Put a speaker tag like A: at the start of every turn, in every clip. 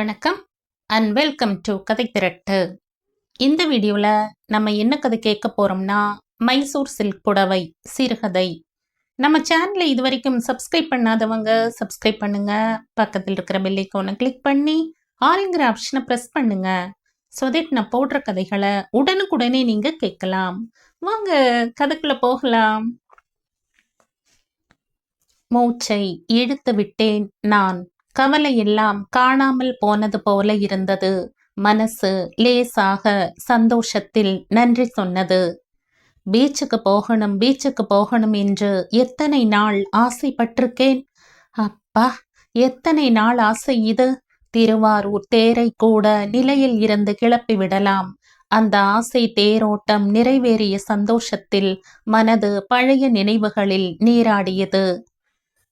A: வணக்கம் and welcome to கதை திரட்டு. இந்த வீடியோவில் நம்ம என்ன கதை கேட்க போகிறோம்னா, மைசூர் சில்க் புடவை சிறுகதை. நம்ம சேனலை இது வரைக்கும் சப்ஸ்கிரைப் பண்ணாதவங்க சப்ஸ்கிரைப் பண்ணுங்க. பக்கத்தில் இருக்கிற பெல் ஐகானை கிளிக் பண்ணி ஆளுங்கிற ஆப்ஷனை ப்ரெஸ் பண்ணுங்க. ஸோ தட் நான் போடுற கதைகளை உடனுக்குடனே நீங்கள் கேட்கலாம். வாங்க கதைக்குள்ள போகலாம். மூச்சை இழுத்து விட்டேன் நான். கவலை எல்லாம் காணாமல் போனது போல இருந்தது. மனசு லேசாக சந்தோஷத்தில் நன்றி சொன்னது. பீச்சுக்கு போகணும் என்று எத்தனை நாள் ஆசைப்பட்டிருக்கேன். அப்பா, எத்தனை நாள் ஆசை இது. திருவாரூர் தேரை கூட நிலையில் இருந்து கிளப்பி விடலாம். அந்த ஆசை தேரோட்டம் நிறைவேறிய சந்தோஷத்தில் மனது பழைய நினைவுகளில் நீராடியது.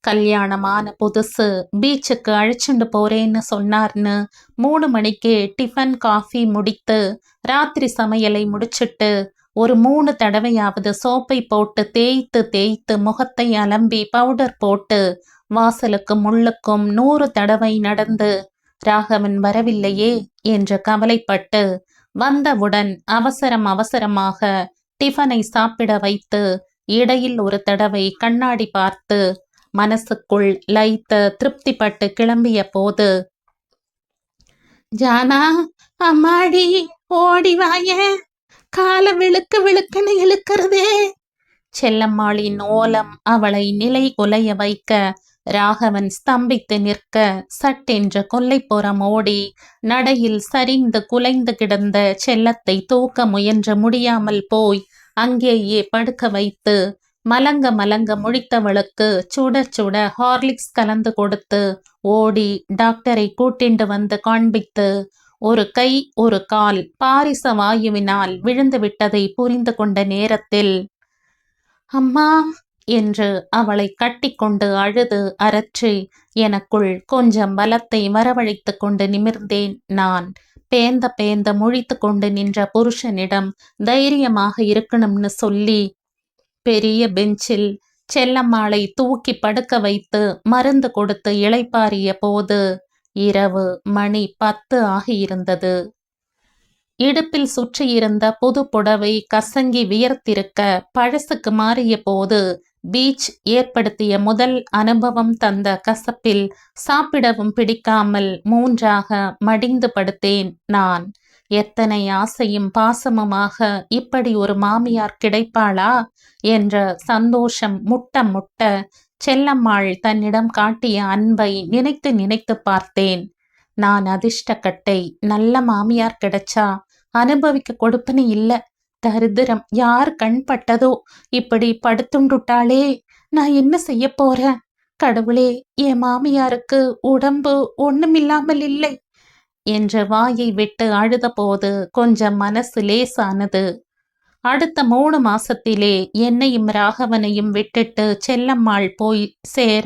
A: கல்யாணமான புதுசு பீச்சுக்கு அழைச்சிட்டு போறேன்னு சொன்னார்னு 3 மணிக்கு டிஃபன் காஃபி முடித்து ராத்திரி சமையலை முடிச்சிட்டு ஒரு 3 தடவையாவது சோப்பை போட்டு தேய்த்து முகத்தை அலம்பி பவுடர் போட்டு வாசலுக்கு முள்ளுக்கும் 100 தடவை நடந்து ராகவன் வரவில்லையே என்று கவலைப்பட்டு வந்தவுடன் அவசரமாக டிஃபனை சாப்பிட வைத்து இடையில் ஒரு தடவை கண்ணாடி பார்த்து மனசுக்குள் லைத்த திருப்திப்பட்டு கிளம்பிய போது, ஜானா, அம்மாடி, ஓடிவாய, கால விழுக்குன்னு இழுக்கிறதே. செல்லம்மாளின் ஓலம் அவளை நிலை குலைய வைக்க ராகவன் ஸ்தம்பித்து நிற்க சட்டென்று கொல்லைப்புறம் ஓடி நடையில் சரிந்து குலைந்து கிடந்த செல்லத்தை தூக்க முயன்ற முடியாமல் போய் அங்கேயே படுக்க வைத்து மலங்க முழித்தவளுக்கு சுட ஹார்லிக்ஸ் கலந்து கொடுத்து ஓடி டாக்டரை கூட்டிண்டு வந்து காண்பித்து ஒரு கை ஒரு கால் பாரிச வாயுவினால் விழுந்து விட்டதை புரிந்து கொண்ட நேரத்தில், அம்மா என்று அவளை கட்டிக்கொண்டு அழுது அரற்றி எனக்குள் கொஞ்சம் பலத்தை வரவழைத்து கொண்டு நிமிர்ந்தேன் நான். பேந்த முழித்து கொண்டு நின்ற புருஷனிடம் தைரியமாக இருக்கணும்னு சொல்லி பெரிய பெஞ்சில் செல்லம்மாளை தூக்கி படுக்க வைத்து மருந்து கொடுத்து இளைப்பாறிய போது இரவு மணி 10 ஆகியிருந்தது. இடுப்பில் சுற்றியிருந்த புது புடவை கசங்கி வியர்த்திருக்க பழசுக்கு மாறிய போது பீச் ஏற்படுத்திய முதல் அனுபவம் தந்த கசப்பில் சாப்பிடவும் பிடிக்காமல் 3ஆக மடிந்து படுத்தேன் நான். எத்தனை ஆசையும் பாசமுமாக இப்படி ஒரு மாமியார் கிடைப்பாளா என்ற சந்தோஷம் முட்ட செல்லம்மாள் தன்னிடம் காட்டிய அன்பை நினைத்து பார்த்தேன். நான் அதிர்ஷ்டக்கட்டை. நல்ல மாமியார் கிடைச்சா அனுபவிக்க கொடுப்பனு இல்ல. தரித்திரம் யார் கண் பட்டதோ இப்படி படுத்துண்டுட்டாளே, நான் என்ன செய்ய போறேன்? கடவுளே, என் மாமியாருக்கு உடம்பு ஒண்ணுமில்லாமல் இல்லை என்ற வாயை விட்டு அழுத போது கொஞ்சம் மனசு லேசானது. அடுத்த 3 மாசத்திலே என்னையும் ராகவனையும் விட்டுட்டு செல்லம்மாள் போய் சேர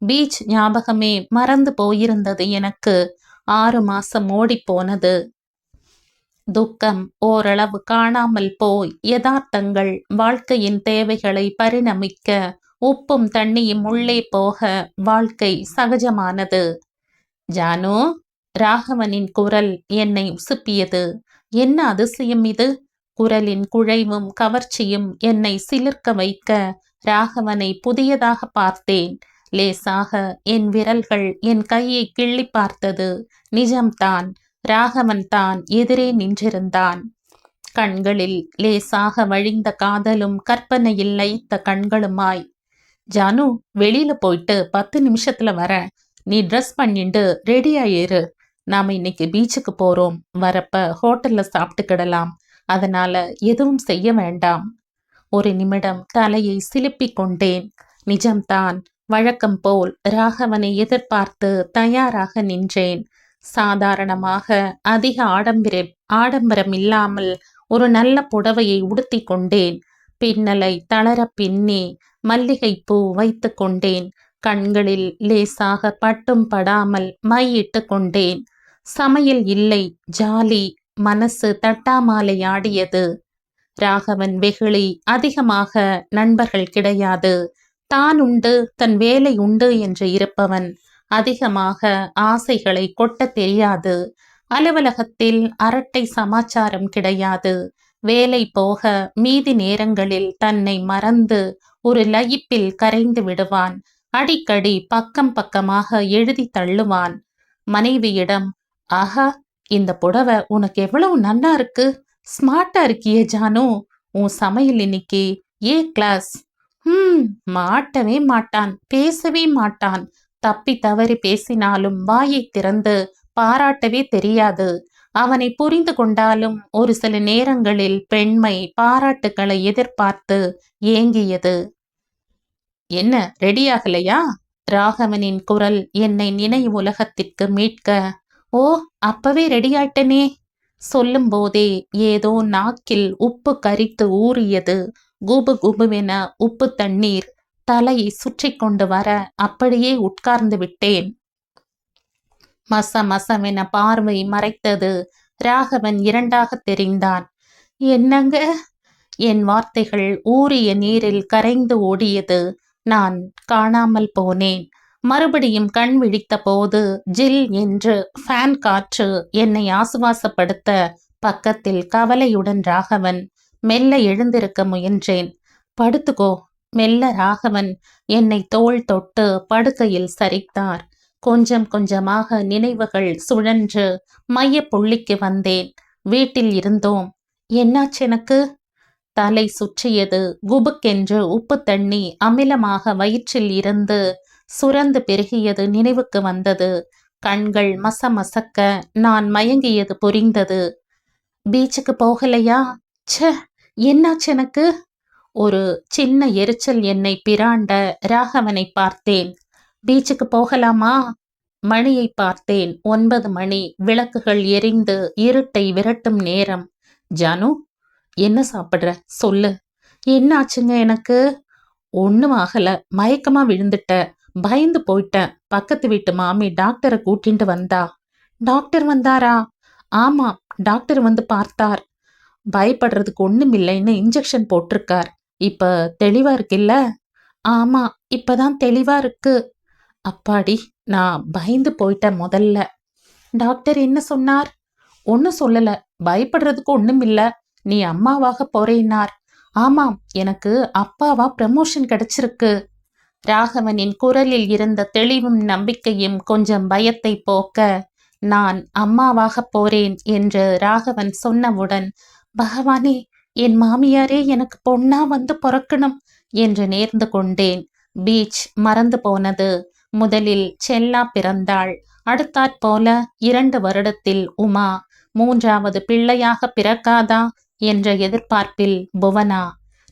A: பீச் ஞாபகமே மறந்து போயிருந்தது எனக்கு. 6 மாசம் ஓடிப்போனது. துக்கம் ஓரளவு காணாமல் போய் யதார்த்தங்கள் வாழ்க்கையின் தேவைகளை பரிணமிக்க உப்பும் தண்ணியும் உள்ளே போக வாழ்க்கை சகஜமானது. ஜானு, ராகவனின் குரல் என்னை உசுப்பியது. என்ன அதிசயம் இது! குரலின் குழைவும் கவர்ச்சியும் என்னை சிலிர்க்க வைக்க ராகவனை புதியதாக பார்த்தேன். லேசாக என் விரல்கள் என் கையை கிள்ளி பார்த்தது. நிஜம்தான், ராகவன் தான் எதிரே நின்றிருந்தான். கண்களில் லேசாக வழிந்த காதலும் கற்பனையில் லயித்த கண்களுமாய். ஜானு, வெளியில போயிட்டு 10 நிமிஷத்துல வரேன். நீ ட்ரெஸ் பண்ணிட்டு ரெடியாயிரு. நாம இன்னைக்கு பீச்சுக்கு போறோம். வரப்ப ஹோட்டல்ல சாப்பிட்டுக்கிடலாம். அதனால எதுவும் செய்ய வேண்டாம். ஒரு நிமிடம் தலையை சிலுப்பிக் கொண்டேன். நிஜம்தான், வழக்கம் போல் ராகவனை எதிர்பார்த்து தயாராக நின்றேன். சாதாரணமாக அதிக ஆடம்பரம் இல்லாமல் ஒரு நல்ல புடவையை உடுத்தி கொண்டேன். பின்னலை தளர பின்னே மல்லிகைப்பூ வைத்து கொண்டேன். கண்களில் லேசாக பட்டும் படாமல் மையிட்டு கொண்டேன். சமையல் இல்லை, ஜாலி. மனசு தட்டாமாலை ஆடியது. ராகவன் வெகுளி. அதிகமாக நண்பர்கள் கிடையாது. தான் உண்டு, தன் வேலை உண்டு என்று இருப்பவன். அதிகமாக ஆசைகளை கொட்ட தெரியாது. அலுவலகத்தில் அரட்டை சமாச்சாரம் கிடையாது. வேலை போக மீதி நேரங்களில் தன்னை மறந்து ஒரு லயிப்பில் கரைந்து விடுவான். அடிக்கடி பக்கம் பக்கமாக எழுதி தள்ளுவான். மனைவியிடம், ஆஹா, இந்த புடவை உனக்கு எவ்வளவு நன்னா இருக்கு, ஸ்மார்ட்டா இருக்கியே ஜானு, உன் சமையல் இன்னைக்கு ஏ கிளாஸ். மாட்டவே மாட்டான், பேசவே மாட்டான். தப்பி தவறி பேசினாலும் வாயை திறந்து பாராட்டவே தெரியாது. அவனை புரிந்து கொண்டாலும் ஒரு சில நேரங்களில் பெண்மை பாராட்டுக்களை எதிர்பார்த்து ஏங்கியது. என்ன, ரெடியாகலையா? ராகவனின் குரல் என்னை நினைவு உலகத்திற்கு மீட்க, ஓ, அப்பவே ரெடியாயிட்டனே. சொல்லும் போதே ஏதோ நாக்கில் உப்பு கரித்து ஊறியது. குபு குபுவென உப்பு தண்ணீர் தலையை சுற்றி கொண்டு வர அப்படியே உட்கார்ந்து விட்டேன். மச மசவென பார்வை மறைத்தது. ராகவன் இரண்டாக தெரிந்தான். என்னங்க? என் வார்த்தைகள் ஊறிய நீரில் கரைந்து ஓடியது. நான் காணாமல் போனேன். மறுபடியும் கண் விழித்த போது ஜில் என்று ஃபேன் காற்று என்னை ஆசுவாசப்படுத்த பக்கத்தில் கவலையுடன் ராகவன். மெல்ல எழுந்திருக்க முயன்றேன். படுத்துக்கோ. மெல்ல ராகவன் என்னை தோள் தொட்டு படுக்கையில் சரித்தார். கொஞ்சம் கொஞ்சமாக நினைவுகள் சுழன்று மைய புள்ளிக்கு வந்தேன். வீட்டில் இருந்தோம். என்னாச்சு எனக்கு? தலை சுற்றியது. குபுக்கென்று உப்பு தண்ணி அமிலமாக வயிற்றில் இருந்து சுரந்து பெருகியது நினைவுக்கு வந்தது. கண்கள் மசமசக்க நான் மயங்கியது புரிந்தது. பீச்சுக்கு போகலையா? ச்சே, என்னாச்சு எனக்கு? ஒரு சின்ன எரிச்சல் என்னை பிராண்ட ராகவனை பார்த்தேன். பீச்சுக்கு போகலாமா? மணியை பார்த்தேன். 9 மணி. விளக்குகள் எரிந்து இருட்டை விரட்டும் நேரம். ஜானு, என்ன சாப்பிட்ற சொல்லு. என்ன ஆச்சுங்க எனக்கு? ஒன்றும் ஆகல, மயக்கமா விழுந்துட்ட, பயந்து போயிட்டேன். பக்கத்து வீட்டு மாமி டாக்டரை கூட்டிட்டு வந்தா. டாக்டர் வந்தாரா? ஆமா, டாக்டர் வந்து பார்த்தார். பயப்படுறதுக்கு ஒன்றும் இல்லைன்னு இன்ஜெக்ஷன் போட்டிருக்கார். இப்ப தெளிவா இருக்குல்ல? ஆமா, இப்பதான் தெளிவா இருக்கு. அப்பாடி, நான் பயந்து போயிட்டேன் முதல்ல. டாக்டர் என்ன சொன்னார்? ஒன்றும் சொல்லல, பயப்படுறதுக்கு ஒன்றும் இல்லை, நீ அம்மாவாக போறேன்னார். ஆமாம், எனக்கு அப்பாவா ப்ரமோஷன் கிடைச்சிருக்கு. ராகவனின் குரலில் இருந்த தெளிவும் நம்பிக்கையும் கொஞ்சம் பயத்தை போக்க, நான் அம்மாவாக போறேன் என்று ராகவன் சொன்னவுடன், பகவானே, என் மாமியாரே எனக்கு பொண்ணா வந்து பிறக்கணும் என்று நேர்ந்து கொண்டேன். பீச் மறந்து போனது. முதலில் செல்லா பிறந்தாள். அடுத்தாற்போல 2 வருடத்தில் உமா, 3வது பிள்ளையாக பிறக்காதா என்ற எதிர்பார்ப்பில் புவனா.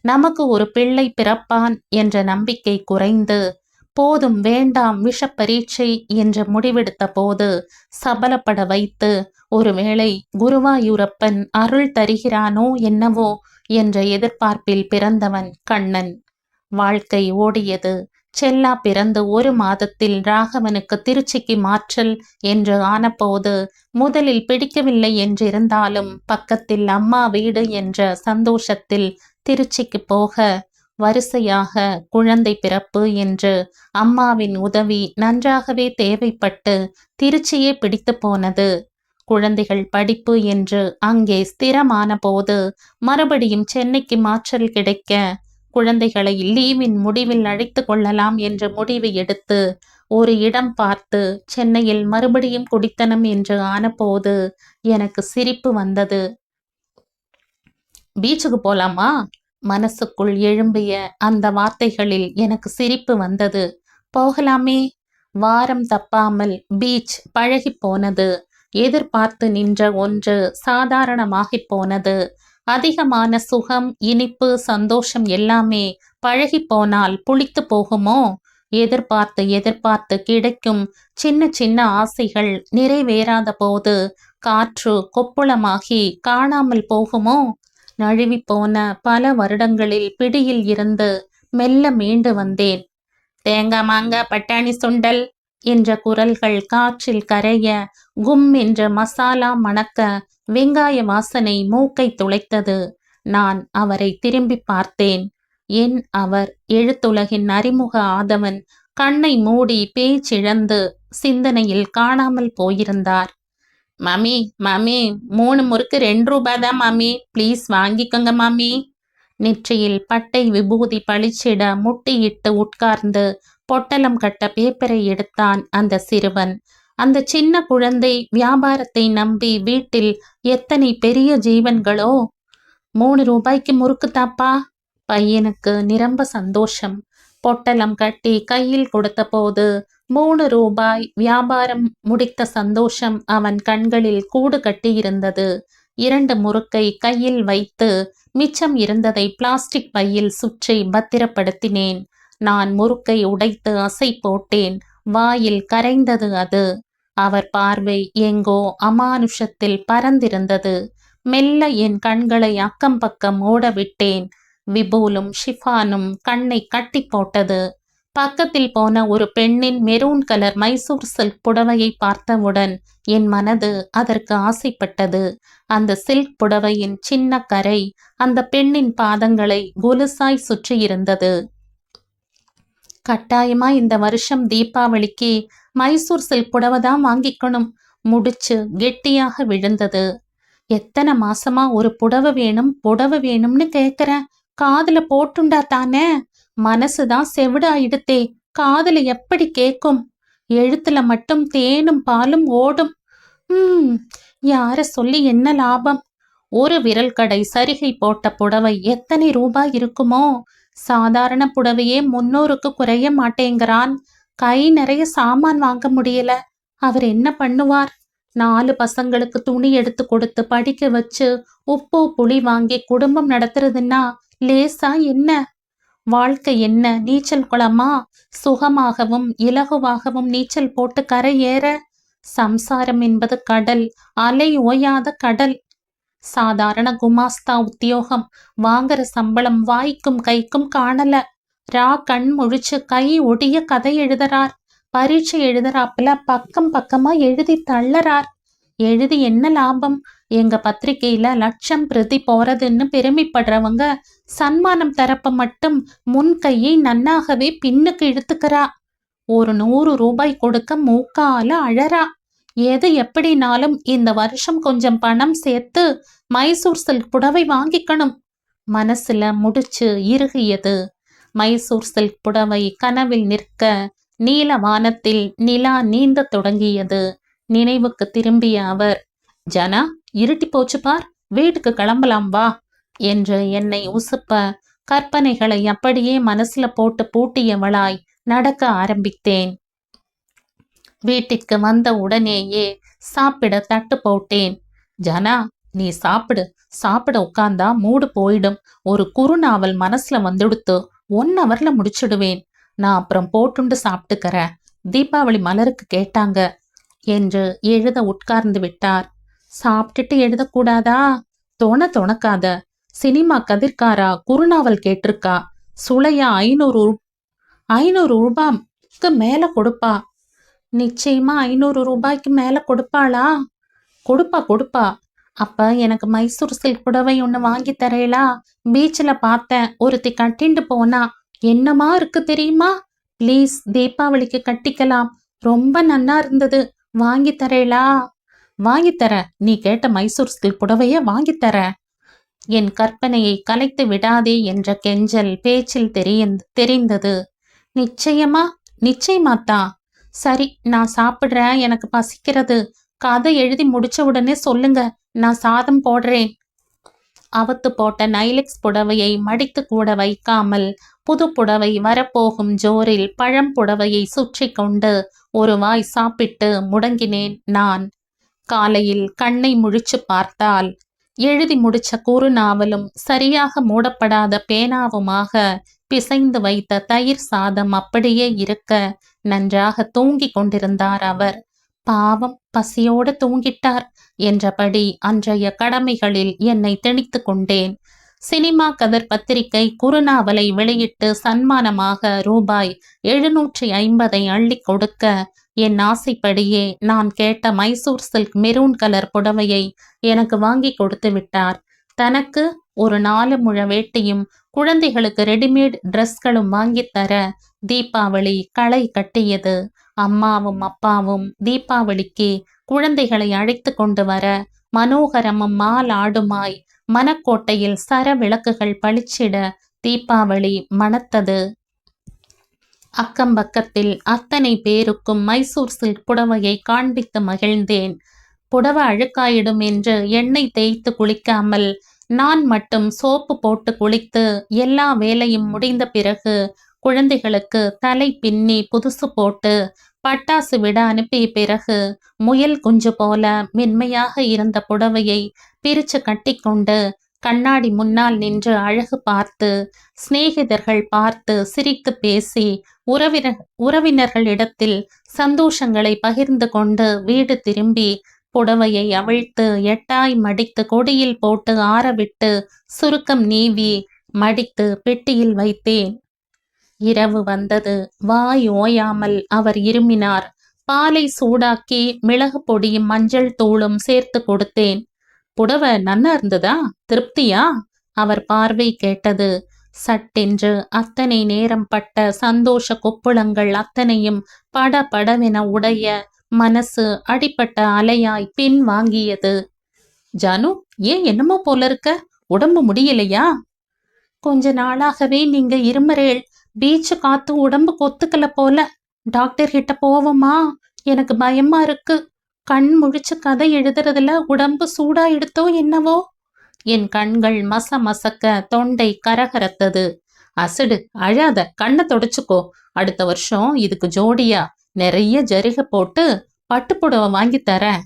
A: நமக்கு ஒரு பிள்ளை பிறப்பான் என்ற நம்பிக்கை குறைந்து, போதும் வேண்டாம் விஷ பரீட்சை என்று முடிவெடுத்த போது சபலப்பட வைத்து, ஒருவேளை குருவாயூரப்பன் அருள் தருகிறானோ என்னவோ என்ற எதிர்பார்ப்பில் பிறந்தவன் கண்ணன். வாழ்க்கை ஓடியது. செல்லா பிறந்து 1 மாதத்தில் ராகவனுக்கு திருச்சிக்கு மாற்றல் என்று ஆனபோது முதலில் பிடிக்கவில்லை என்றிருந்தாலும் பக்கத்தில் அம்மா வீடு என்ற சந்தோஷத்தில் திருச்சிக்கு போக, வரிசையாக குழந்தை பிறப்பு என்று அம்மாவின் உதவி நன்றாகவே தேவைப்பட்டு திருச்சியே பிடித்து போனது. குழந்தைகள் படிப்பு என்று அங்கே ஸ்திரமான போது மறுபடியும் சென்னைக்கு மாற்றல் கிடைக்க, குழந்தைகளை லீவின் முடிவில் அழைத்து கொள்ளலாம் என்ற முடிவு எடுத்து ஒரு இடம் பார்த்து சென்னையில் மறுபடியும் குடித்தனம் என்று ஆனபோது எனக்கு சிரிப்பு வந்தது. பீச்சுக்கு போலாமா? மனசுக்குள் எழும்பிய அந்த வார்த்தைகளில் எனக்கு சிரிப்பு வந்தது. போகலாமே. வாரம் தப்பாமல் பீச் பழகி போனது. எதிர்பார்த்து நின்ற ஒன்று சாதாரணமாகி போனது. அதிகமான சுகம், இனிப்பு, சந்தோஷம் எல்லாமே பழகி போனால் புளித்து போகுமோ? எதிர்பார்த்து எதிர்பார்த்து கிடைக்கும் சின்ன சின்ன ஆசைகள் நிறைவேறாத போது காற்று கொப்புளமாகி காணாமல் போகுமோ? நழுவி போன பல வருடங்களில் பிடியில் இருந்து மெல்ல மீண்டு வந்தேன். தேங்காய் மாங்காய் பட்டாணி சுண்டல் என்ற குரல்கள் காற்றில் கரைய, கும் என்ற மசாலா மணக்க, வெங்காய வாசனை மூக்கை துளைத்தது. நான் அவரை திரும்பி பார்த்தேன். என் அவர் எழுத்துலகின் அறிமுக ஆதவன். கண்ணை மூடி பேச்சிழந்து சிந்தனையில் காணாமல் போயிருந்தார். மாமி மாமி 3 முறுக்கு 2 ரூபாய் தான் மாமி, ப்ளீஸ் வாங்கிக்கோங்க மாமி. நெற்றியில் பட்டை விபூதி பளிச்சிட முட்டியிட்டு உட்கார்ந்து பொட்டலம் கட்ட பேப்பரை எடுத்தான் அந்த சிறுவன். அந்த சின்ன குழந்தை வியாபாரத்தை நம்பி வீட்டில் எத்தனை பெரிய ஜீவன்களோ. 3 ரூபாய்க்கு முறுக்கு தாப்பா. பையனுக்கு நிரம்ப சந்தோஷம். பொட்டலம் கட்டி கையில் கொடுத்த போது 3 ரூபாய் வியாபாரம் முடித்த சந்தோஷம் அவன் கண்களில் கூடு கட்டியிருந்தது. 2 முறுக்கை கையில் வைத்து மிச்சம் இருந்ததை பிளாஸ்டிக் பையில் சுற்றி பத்திரப்படுத்தினேன். நான் முறுக்கை உடைத்து அசை போட்டேன். வாயில் கரைந்தது அது. அவர் பார்வை எங்கோ அமானுஷத்தில் பறந்திருந்தது. மெல்ல என் கண்களை அக்கம் பக்கம் ஓடவிட்டேன். விபூலும் ஷிஃபானும் கண்ணை கட்டி போட்டது. பக்கத்தில் போன ஒரு பெண்ணின் மெரூன் கலர் மைசூர் சில்க் புடவையை பார்த்தவுடன் என் மனது அதற்கு ஆசைப்பட்டது. அந்த சில்க் புடவையின் சின்ன கரை அந்த பெண்ணின் பாதங்களை கொலுசாய் சுற்றியிருந்தது. கட்டாயமா இந்த வருஷம் தீபாவளிக்கு மைசூர் சில்க் புடவை தான் வாங்கிக்கணும். முடிச்சு கெட்டியாக விழுந்தது. எத்தனை மாசமா ஒரு புடவை வேணும்னு கேக்குறேன். காதுல போட்டுண்டா தானே? மனசுதான் செவிடாயிடுத்தே, காதுல எப்படி கேக்கும்? எழுத்துல மட்டும் தேனும் பாலும் ஓடும். யார சொல்லி என்ன லாபம்? ஒரு விரல் கடை சரிகை போட்ட புடவை எத்தனை ரூபாய் இருக்குமோ? சாதாரண புடவையே 300க்கு குறைய மாட்டேங்கிறான். கை நிறைய சாமான் வாங்க முடியல. அவர் என்ன பண்ணுவார்? 4 பசங்களுக்கு துணி எடுத்து கொடுத்து படிக்க வச்சு உப்பு புளி வாங்கி குடும்பம் நடத்துறதுன்னா லேசா என்ன? வாழ்க்கை என்ன நீச்சல் குளமா? சுகமாகவும் இலகுவாகவும் நீச்சல் போட்டு கரை ஏற? சம்சாரம் என்பது கடல், அலை ஓயாத கடல். சாதாரண குமாஸ்தா உத்தியோகம், வாங்குற சம்பளம் வாய்க்கும் கைக்கும் காணல. கண் முழிச்சு கை ஒடிய கதை எழுதுறார். பரீட்சை எழுதுறாப்புல பக்கம் பக்கமா எழுதி தள்ளறார். எழுதி என்ன லாபம்? எங்க பத்திரிகையில லட்சம் பிரதி போறதுன்னு பெருமைப்படுறவங்க சன்மானம் தரப்ப மட்டும் முன் கையை நன்னாகவே பின்னுக்கு இழுத்துக்கிறா. ஒரு 100 ரூபாய் கொடுக்க மூக்கால அழறா. எது எப்படினாலும் இந்த வருஷம் கொஞ்சம் பணம் சேர்த்து மைசூர் சில்க் புடவை வாங்கிக்கணும். மனசுல முடிச்சு இறுகியது. மைசூர் சில்க் புடவை கனவில் நிற்க நீல வானத்தில் நிலா நீந்த தொடங்கியது. நினைவுக்கு திரும்பிய அவர், ஜனா இருட்டி போச்சு பார், வீட்டுக்கு கிளம்பலாம் வா என்று என்னை உசுப்ப கற்பனைகளை அப்படியே மனசுல போட்டு பூட்டியவளாய் நடக்க ஆரம்பித்தேன். வீட்டிற்கு வந்த உடனேயே சாப்பிட தட்டு போட்டேன். ஜனா நீ சாப்பிட உட்கார்ந்தா மூடு போயிடும். ஒரு குறுநாவல் மனசுல வந்துடுத்து 1 ஹவர்ல முடிச்சிடுவேன். நான் அப்புறம் போட்டுண்டு சாப்பிட்டுக்கிறேன். தீபாவளி மலருக்கு கேட்டாங்க என்று எழுத உட்கார்ந்து விட்டார். சாப்பிட்டுட்டு எழுதக்கூடாதா? தொணக்காத. சினிமா கதிர்காரா குறுநாவல் கேட்டிருக்கா. சுளையா 500 ரூபாய்க்கு மேல கொடுப்பா. நிச்சயமா 500 ரூபாய்க்கு மேல கொடுப்பாளா? கொடுப்பா. அப்ப எனக்கு மைசூர் சில்க் புடவை ஒண்ணு வாங்கி தரேளா? பீச்சில் பார்த்தேன், ஒருத்தி கட்டிண்டு போனா. என்னமா இருக்கு தெரியுமா? ப்ளீஸ் தீபாவளிக்கு கட்டிக்கலாம். ரொம்ப நன்னா இருந்தது. வாங்கி தரேளா? வாங்கித்தர. நீ கேட்ட மைசூர் சில்க் புடவைய வாங்கித்தர. என் கற்பனையை கலைத்து விடாதே என்ற கெஞ்சல் பேச்சில் தெரிந்தது. நிச்சயமாத்தான். சரி, நான் சாப்பிடுறேன், எனக்கு பசிக்கிறது. கதை எழுதி முடிச்ச உடனே சொல்லுங்க, நான் சாதம் போடுறேன். அவத்து போட்ட நைலெக்ஸ் புடவையை மடித்து கூட வைக்காமல் புது புடவை வரப்போகும் ஜோரில் பழம் புடவையை சுற்றி கொண்டு ஒரு வாய் சாப்பிட்டு முடங்கினேன் நான். காலையில் கண்ணை முழிச்சு பார்த்தால் எழுதி முடிச்ச குறுநாவலும் சரியாக மூடப்படாத பேனாவுமாக பிசைந்து வைத்த தயிர் சாதம் அப்படியே இருக்க நன்றாக தூங்கி கொண்டிருந்தார் அவர். பாவம், பசியோடு தூங்கிட்டார் என்றபடி அன்றைய கடமைகளில் என்னை திணித்து கொண்டேன். சினிமா கதர் பத்திரிகை குறுநாவலை வெளியிட்டு சன்மானமாக ரூபாய் 750 அள்ளி கொடுக்க என் ஆசைப்படியே நான் கேட்ட மைசூர் சில்க் மெரூன் கலர் புடவையை எனக்கு வாங்கி கொடுத்து விட்டார். தனக்கு ஒரு 4 முழ வேட்டியும் குழந்தைகளுக்கு ரெடிமேட் டிரெஸ்களும் வாங்கித்தர தீபாவளி களை கட்டியது. அம்மாவும் அப்பாவும் தீபாவளிக்கு குழந்தைகளை அழைத்து கொண்டு வர மனோகரமும் மாலாடுமாய் மனக்கோட்டையில் சர விளக்குகள் பளிச்சிட தீபாவளி மணத்தது. அக்கம்பக்கத்தில் அத்தனை பேருக்கும் மைசூர் சில்க் புடவையை காண்பித்து மகிழ்ந்தேன். புடவை அழுக்காயிடும் என்று எண்ணெய் தேய்த்து குளிக்காமல் நான் மட்டும் சோப்பு போட்டு குளித்து எல்லா வேலையும் முடிந்த பிறகு குழந்தைகளுக்கு தலை பின்னி புதுசு போட்டு பட்டாசு விட அனுப்பிய பிறகு முயல் குஞ்சு போல மென்மையாக இருந்த புடவையை பிரிச்சு கட்டிக்கொண்டு கண்ணாடி முன்னால் நின்று அழகு பார்த்து சிநேகிதர்கள் பார்த்து சிரித்து பேசி உறவினர்களிடத்தில் சந்தோஷங்களை பகிர்ந்து கொண்டு வீடு திரும்பி புடவையை அவிழ்த்து எட்டாய் மடித்து கொடியில் போட்டு ஆறவிட்டு சுருக்கம் நீவி மடித்து பெட்டியில் வைத்தேன். இரவு வந்தது. வாய் ஓயாமல் அவர் இருமினார். பாலை சூடாக்கி மிளகு பொடியும் மஞ்சள் தூளும் சேர்த்து கொடுத்தேன். புடவை நன்னா இருந்ததா? திருப்தியா? அவர் பார்வை கேட்டது. சட்டென்று அத்தனை நேரம் பட்ட சந்தோஷ கொப்புளங்கள் அத்தனையும் பட படவென உடைய மனசு அடிப்பட்ட அலையாய் பின் வாங்கியது. ஜானு, ஏன் என்னமோ போல இருக்க? உடம்பு முடியலையா? கொஞ்ச நாளாகவே நீங்க இருமரேள். பீச்சு காத்து உடம்பு கொத்துக்கல போல. டாக்டர் கிட்ட போவோமா? எனக்கு பயமா இருக்கு. கண் முழிச்சு கதை எழுதுறதுல உடம்பு சூடா எடுத்தோ என்னவோ. என் கண்கள் மச மசக்க தொண்டை கரகரத்தது. அசடு, அழாத, கண்ணை தொடச்சுக்கோ. அடுத்த வருஷம் இதுக்கு ஜோடியா நிறைய ஜரிகை போட்டு பட்டுப்புடவை வாங்கி தரேன்.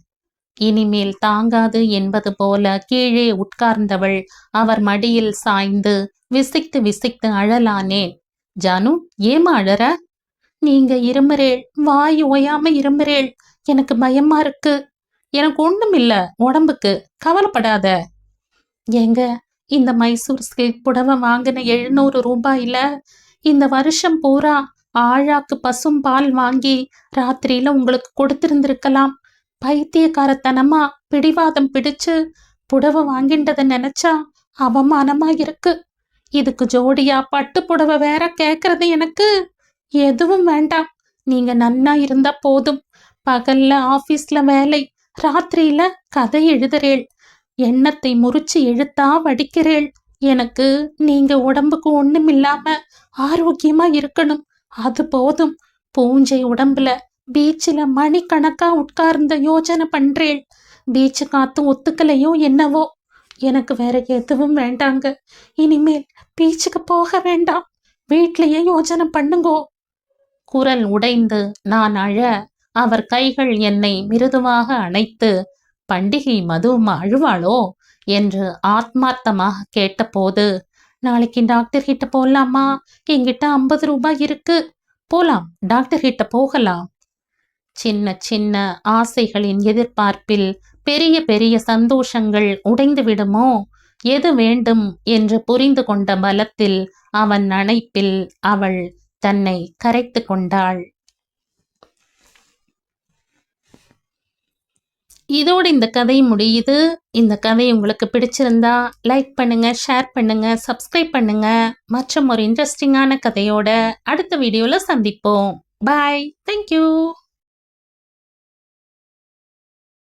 A: இனிமேல் தாங்காது என்பது போல கீழே உட்கார்ந்தவள் அவர் மடியில் சாய்ந்து விசித்து விசித்து அழலானேன். ஜானு, ஏமா அழற? நீங்க இருமரேள், வாய் ஓயாம இருமரேள். எனக்கு பயமா இருக்கு. எனக்கு ஒண்ணும் இல்ல உடம்புக்கு, கவலைப்படாத. ஏங்க, இந்த மைசூர் சில்க் புடவை வாங்கின 700 ரூபாயில இந்த வருஷம் பூரா ஆழாக்கு பசும் பால் வாங்கி ராத்திரியில உங்களுக்கு கொடுத்திருந்திருக்கலாம். பைத்தியக்காரத்தனமா பிடிவாதம் பிடிச்சு புடவை வாங்கின்றத நினைச்சா அவமானமா இருக்கு. இதுக்கு ஜோடியா பட்டு புடவை வேற கேக்குறது எனக்கு எதுவும் வேண்டாம். நீங்க நன்னா இருந்தா போதும். பகல்ல ஆபீஸ்ல வேலை, ராத்திரியில கதை எழுதுறேள், எண்ணத்தை முறிச்சு எழுத்தா வடிக்கிறேள். எனக்கு நீங்க உடம்புக்கு ஒண்ணும் இல்லாம ஆரோக்கியமா இருக்கணும், அது போதும். பூஞ்சை உடம்புல பீச்சில மணிக்கணக்கா உட்கார்ந்த யோஜனை பண்றேள். பீச்சு காத்து ஒத்துக்கலையோ என்னவோ. எனக்கு வேற எதுவும் வேண்டாங்க. இனிமேல் பீச்சுக்கு போக வேண்டாம். வீட்லயே யோஜனை பண்ணுங்கோ. குரல் உடைந்து நான் அழ அவர் கைகள் என்னை மிருதுவாக அணைத்து, பண்டிகை மதுவுமா அழுவாளோ என்று ஆத்மார்த்தமாக கேட்டபோது, நாளைக்கு டாக்டர் கிட்ட போலாமா? என்கிட்ட 50 ரூபாய் இருக்கு. போலாம், டாக்டர் கிட்ட போகலாம். சின்ன சின்ன ஆசைகளின் எதிர்பார்ப்பில் பெரிய பெரிய சந்தோஷங்கள் உடைந்து விடுமோ? எது வேண்டும் என்று புரிந்து கொண்ட பலத்தில் அவன் அணைப்பில் அவள் தன்னை கரைத்து கொண்டாள். இதோடு இந்த கதை முடியுது. இந்த கதை உங்களுக்கு பிடிச்சிருந்தா லைக் பண்ணுங்க, ஷேர் பண்ணுங்க, சப்ஸ்கிரைப் பண்ணுங்க. மற்றும் ஒரு இன்ட்ரெஸ்டிங்கான கதையோட அடுத்த வீடியோல சந்திப்போம். பாய். தேங்க்யூ.